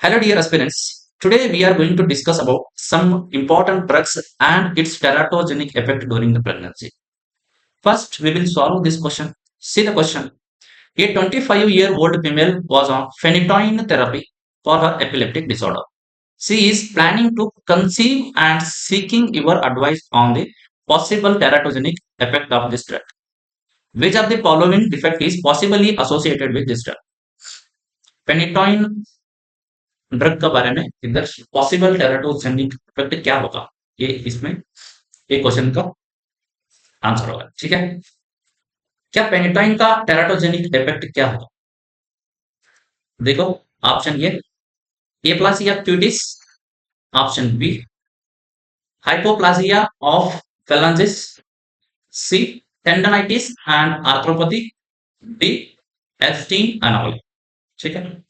Hello dear aspirants. Today we are going to discuss about some important drugs and its teratogenic effect during the pregnancy. First, we will solve this question. See the question. A 25-year-old female was on phenytoin therapy for her epileptic disorder. She is planning to conceive and seeking your advice on the possible teratogenic effect of this drug. Which of the following defect is possibly associated with this drug? Phenytoin drug के बारे में इधर possible teratogenic effect क्या होगा, ये इसमें एक question का आंसर होगा। ठीक है, क्या पेनिटाइन का टेराटोजेनिक इफेक्ट क्या होगा? देखो, option A aplasia cutis, option B hypoplasia of phalanges, C tendinitis and arthropathy, D Ebstein anomaly. ठीक है,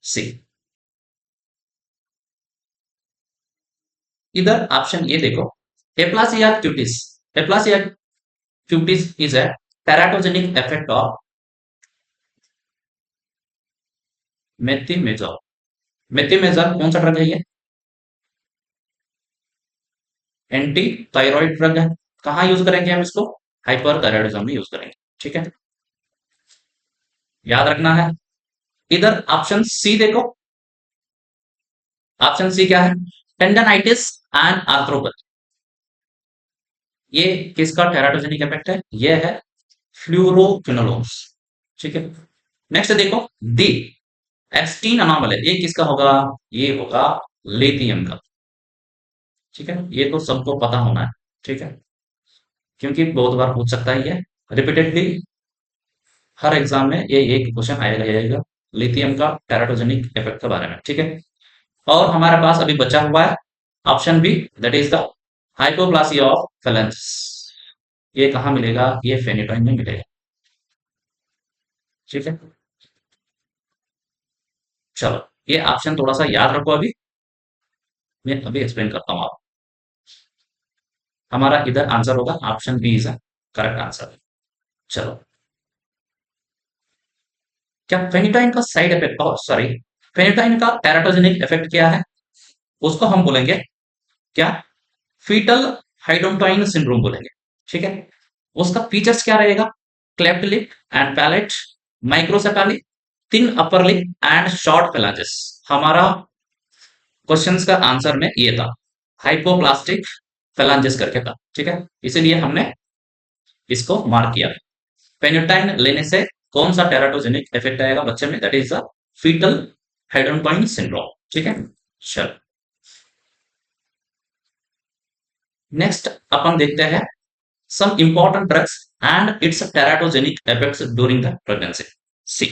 सी। इधर ऑप्शन ए देखो, aplasia cutis. Aplasia cutis is a teratogenic effect of methimazole. Methimazole कौन सा drug है? ये anti thyroid drug है। कहाँ यूज करेंगे हम इसको? हाइपर थायराइडिज्म में यूज करेंगे। ठीक है, याद रखना है। इधर ऑप्शन सी देखो, ऑप्शन सी क्या है? Tendinitis and arthropathy. ये किसका टेराटोजेनिक इफेक्ट है? ये है फ्लूरोक्विनोलोन्स। ठीक है, नेक्स्ट देखो, डी एब्स्टीन अनोमली। ये किसका होगा? ये होगा लिथियम का। ठीक है, ये तो सबको पता होना है। ठीक है, क्योंकि बहुत बार पूछ सकता है ये रिपीटेडली, हर एग्जाम में ये एक क्वेश्चन आएगा ही आएगा लिथियम का टेराटोजेनिक इफेक्ट के बारे में। ठीक है, और हमारे पास अभी बचा हुआ है option B, that is the hypoplasia of phalanges. ये कहाँ मिलेगा? ये फेनिटोइन में मिलेगा। ठीक है, चलो ये ऑप्शन थोड़ा सा याद रखो। अभी मैं अभी एक्सप्लेन करता हूँ आपको। हमारा इधर आंसर होगा option B is a correct answer. चलो, क्या फेनिटाइन का साइड इफेक्ट, सॉरी, फेनिटाइन का टेराटोजेनिक इफेक्ट क्या है? उसको हम बोलेंगे क्या? फीटल हाइड्रोटाइन सिंड्रोम बोलेंगे। ठीक है, उसका फीचर्स क्या रहेगा? Cleft lip and palate, microcephaly, thin upper lip and short phalanges. हमारा क्वेश्चंस का आंसर में ये था हाइपोप्लास्टिक फेलांजेस करके था। ठीक है, इसीलिए हमने इसको मार्क किया। पेनिटाइन लेने से कौन सा टेराटोजेनिक इफेक्ट आएगा बच्चे में? That is the fetal hydantoin syndrome. ठीक है, चलो नेक्स्ट अपन देखते हैं some important drugs and its teratogenic effects during the pregnancy. See,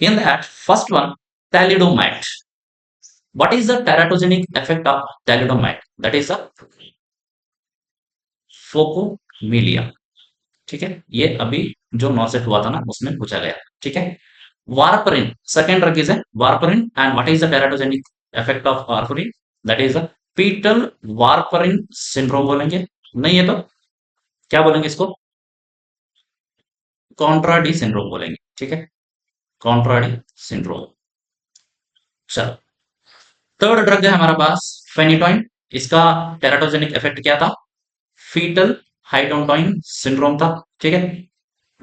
in that first one, thalidomide. What is the teratogenic effect of thalidomide? That is a फोकोमिलिया। ठीक है, ये अभी जो नॉसेट हुआ था ना उसमें पूछा गया। ठीक है, वार्फरिन सेकेंड ड्रग इज है warfarin, and what is the teratogenic effect of warfarin? That is the fetal warfarin syndrome बोलेंगे। नहीं है तो क्या बोलेंगे इसको? कॉन्ट्राडी सिंड्रोम बोलेंगे। ठीक है, कॉन्ट्राडी सिंड्रोम। चलो, थर्ड ड्रग है हमारा पास फेनिटोइन। इसका टेराटोजेनिक इफेक्ट क्या था? फीटल हाइड्रोटाइन सिंड्रोम था। ठीक है,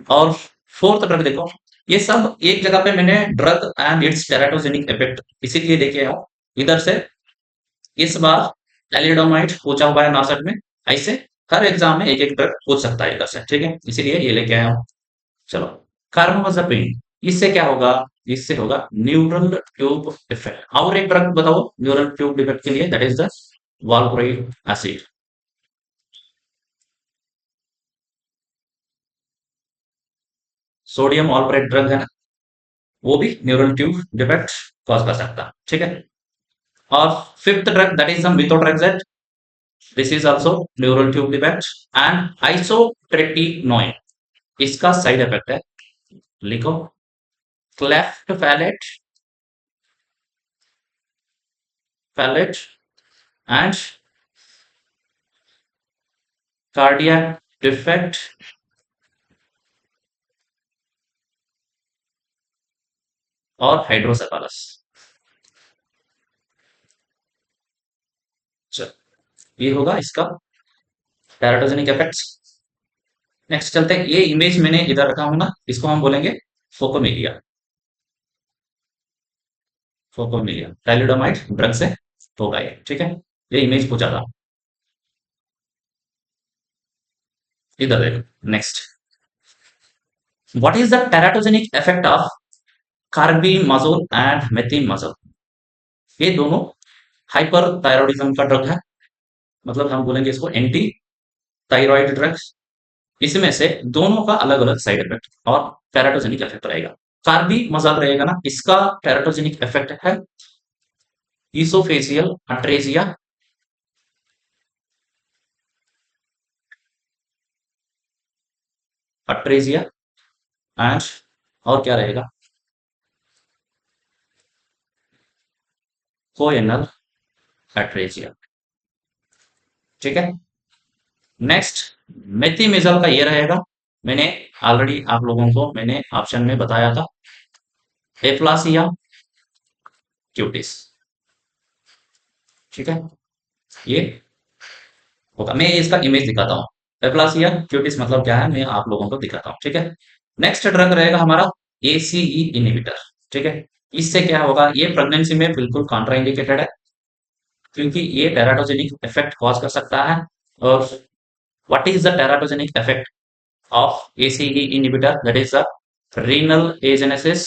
और फोर्थ ड्रग देखो, ये सब एक जगह पे मैंने drug and it's teratogenic effect इसीलिए लेके आया हूं। इधर से इस बार थैलिडोमाइड पूछा हुआ है नासक में। ऐसे हर एग्जाम में एक एक ड्रग पूछ सकता है इधर से। ठीक है, इसीलिए ये लेके आया हूं। चलो, कार्बामाजेपिन, इससे क्या होगा? इससे होगा न्यूरल ट्यूब इफेक्ट। और एक ड्रग बताओ न्यूरल ट्यूब इफेक्ट के लिए, that is the valproic acid. Sodium valproic drug है ना, वो भी न्यूरल ट्यूब डिफेक्ट कॉज कर सकता है। ठीक है, और fifth drug that is the methotrexate. This is also neural tube defect. And isotretinoin, इसका साइड इफेक्ट है, लिखो, cleft palate and cardiac defect और हाइड्रोसेफालस। ये होगा इसका टेराटोजेनिक इफेक्ट्स। नेक्स्ट चलते हैं, ये इमेज मैंने इधर रखा हूं ना, इसको हम बोलेंगे फोकोमिलिया। फोकोमिलिया थैलिडोमाइड ड्रग से होगा ये, ठीक है। ये इमेज पूछा था, इधर देखो। Next, what is the teratogenic effect of carbimazole and methimazole? ये दोनों हाइपर थायरॉइडिज्म का ड्रग है, मतलब हम बोलेंगे इसको एंटी थायराइड ड्रग्स। इसमें से दोनों का अलग अलग साइड इफेक्ट और टेराटोजेनिक इफेक्ट रहेगा। कार्बिमाजोल रहेगा ना, इसका टेराटोजेनिक इफेक्ट है इसोफेजियल अट्रेजिया, अट्रेजिया एंड और क्या रहेगा, कोएनल अट्रेजिया, ठीक है। नेक्स्ट, मेथिमेजल का ये रहेगा, मैंने ऑलरेडी आप लोगों को मैंने ऑप्शन में बताया था, एप्लासिया क्यूटिस, ठीक है। ये होगा, मैं इसका इमेज दिखाता हूँ। एप्लासिया क्यूटिस मतलब क्या है, मैं आप लोगों को दिखाता हूँ, ठीक है। नेक्स्ट ड्रग रहेगा हमारा एसीई इनहिबिटर, ठीक है। इससे क्या होगा, ये प्रेगनेंसी में बिल्कुल कॉन्ट्राइंडिकेटेड है, क्योंकि ये टेराटोजेनिक इफेक्ट कॉज कर सकता है। और what is the teratogenic effect of ACE inhibitor, that is the renal agenesis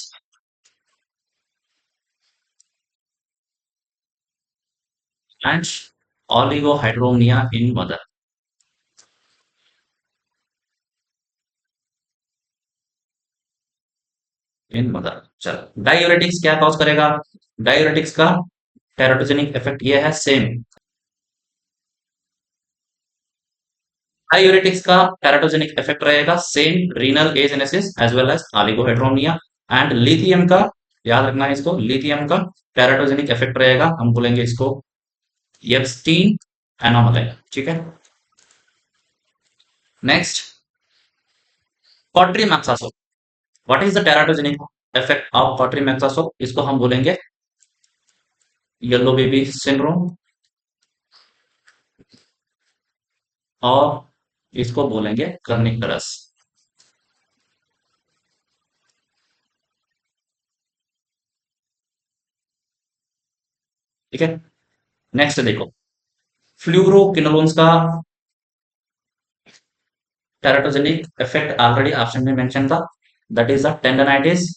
and oligohydramnion in mother। In mother, चलो डायूरेटिक्स क्या कॉज करेगा, डायूरेटिक्स का टेराटोजेनिक इफेक्ट ये है सेम। डायूरेटिक्स का टेराटोजेनिक इफेक्ट रहेगा same, renal agenesis as well as oligohydramnios. And lithium का, याद रखना है इसको, लिथियम का टेराटोजेनिक इफेक्ट रहेगा, हम बोलेंगे इसको एब्स्टीन एनोमली, ठीक है। Next, cotrimoxazole, what is the teratogenic effect of cotrimoxazole? इसको हम बोलेंगे येलो बेबी सिंड्रोम, और इसको बोलेंगे कर्निकरस, ठीक है। नेक्स्ट देखो, फ्लूरोकिनोलोन्स का टेराटोजेनिक इफेक्ट ऑलरेडी ऑप्शन में मेंशन था, that is the tendinitis,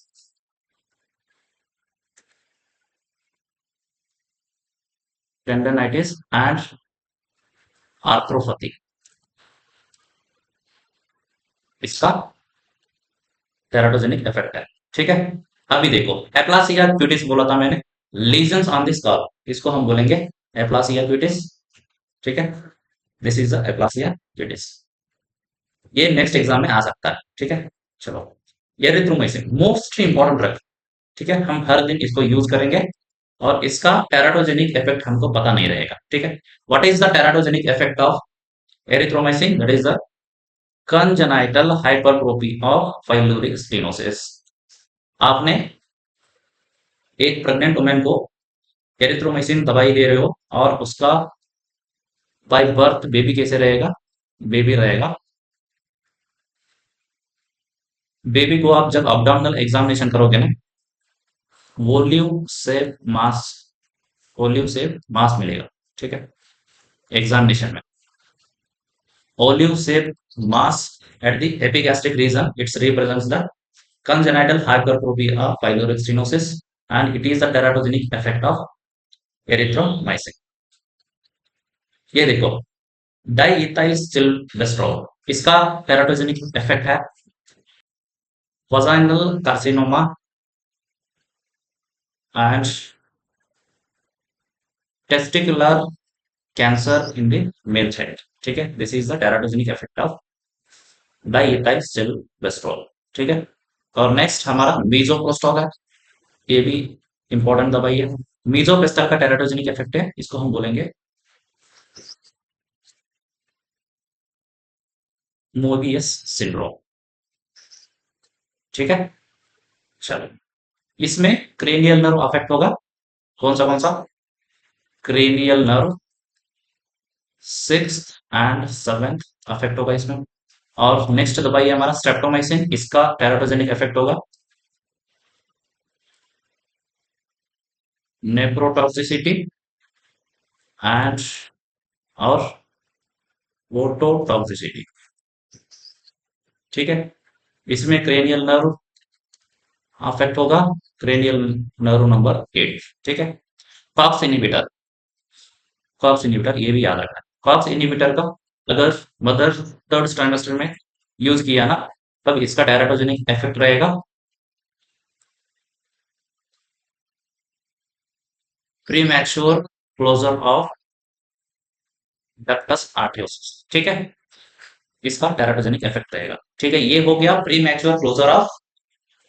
tendinitis and arthropathy, इसका टेराटोजेनिक इफेक्ट है, ठीक है। अभी देखो, एप्लासिया क्यूटिस बोला था मैंने, लीजन्स ऑन द स्कल, इसको हम बोलेंगे एप्लासिया क्यूटिस, ठीक है। This is the aplasia Cutis, ये नेक्स्ट एग्जाम में आ सकता है, ठीक है। चलो, एरिथ्रोमाइसिन मोस्ट इंपॉर्टेंट ड्रग, ठीक है, हम हर दिन इसको यूज करेंगे, और इसका टेराटोजेनिक इफेक्ट हमको पता नहीं रहेगा, ठीक है। What is the teratogenic effect of erythromycin? That is the congenital hypertrophy of pyloric stenosis. आपने एक प्रेग्नेंट वुमेन को एरिथ्रोमाइसिन दवाई दे रहे हो, और उसका बाय बर्थ बेबी कैसे रहेगा, बेबी रहेगा, बेबी को आप जब अब्डोमिनल एग्जामिनेशन करोगे ना, वॉल्यूम से मास, वॉल्यूम से मास मिलेगा, ठीक है, एग्जामिनेशन में। Olive shaped mass at the epigastric region. It represents the congenital hypertrophy of pyloric stenosis, and it is the teratogenic effect of erythromycin। ये देखो, डाइइथाइल सिल्वेस्ट्रोल, इसका टेराटोजेनिक इफेक्ट है vaginal carcinoma and testicular cancer in the male child, ठीक है। This is the teratogenic effect of diethylstilbestrol, ठीक है। और next हमारा मीजोप्रोस्टॉल है, ये भी इंपॉर्टेंट दवाई है। मीजोप्रेस्टल का टेराटोजेनिक इफेक्ट है, इसको हम बोलेंगे मोबियस सिंड्रोम, ठीक है। चलो, इसमें क्रेनियल नर्व अफेक्ट होगा, कौन सा, cranial nerve six and seventh affect होगा इसमें। और नेक्स्ट दवाई है हमारा स्ट्रेप्टोमाइसिन, इसका टेराटोजेनिक इफेक्ट होगा नेप्रोटॉक्सिसिटी एंड और ओटोटॉक्सिसिटी। ठीक है। इसमें क्रेनियल नर्व अफेक्ट होगा, क्रेनियल नर्व नंबर 8। ठीक है। कॉक्स इनहिबिटर, कॉक्स इनहिबिटर ये भी याद रखना है। कॉक्स इनहिबिटर का अगर मदर थर्ड ट्राइमेस्टर में यूज किया ना, तब इसका टेराटोजेनिक इफेक्ट रहेगा premature closure of ductus arteriosus. ठीक है। इसका टेराटोजेनिक इफेक्ट रहेगा। ठीक है, ये हो गया premature closure of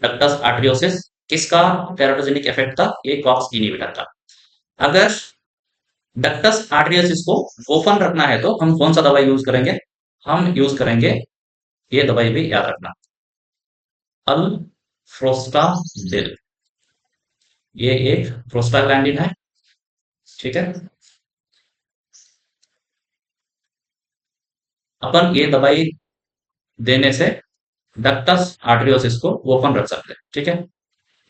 ductus arteriosus. किसका टेराटोजेनिक इफेक्ट था? ये कॉक्स इनहिबिटर का। अगर डक्टस आर्टियोसिस को ओपन रखना है तो हम कौन सा दवाई यूज करेंगे? हम यूज करेंगे, ये दवाई भी याद रखना, अल फ्रोस्टाडिल। ये एक प्रोस्टाग्लैंडिन है। ठीक है। अपन ये दवाई देने से डक्टस आर्टियोसिस को ओपन रख सकते हैं। ठीक है।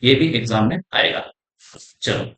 ये भी एग्जाम में आएगा। चलो।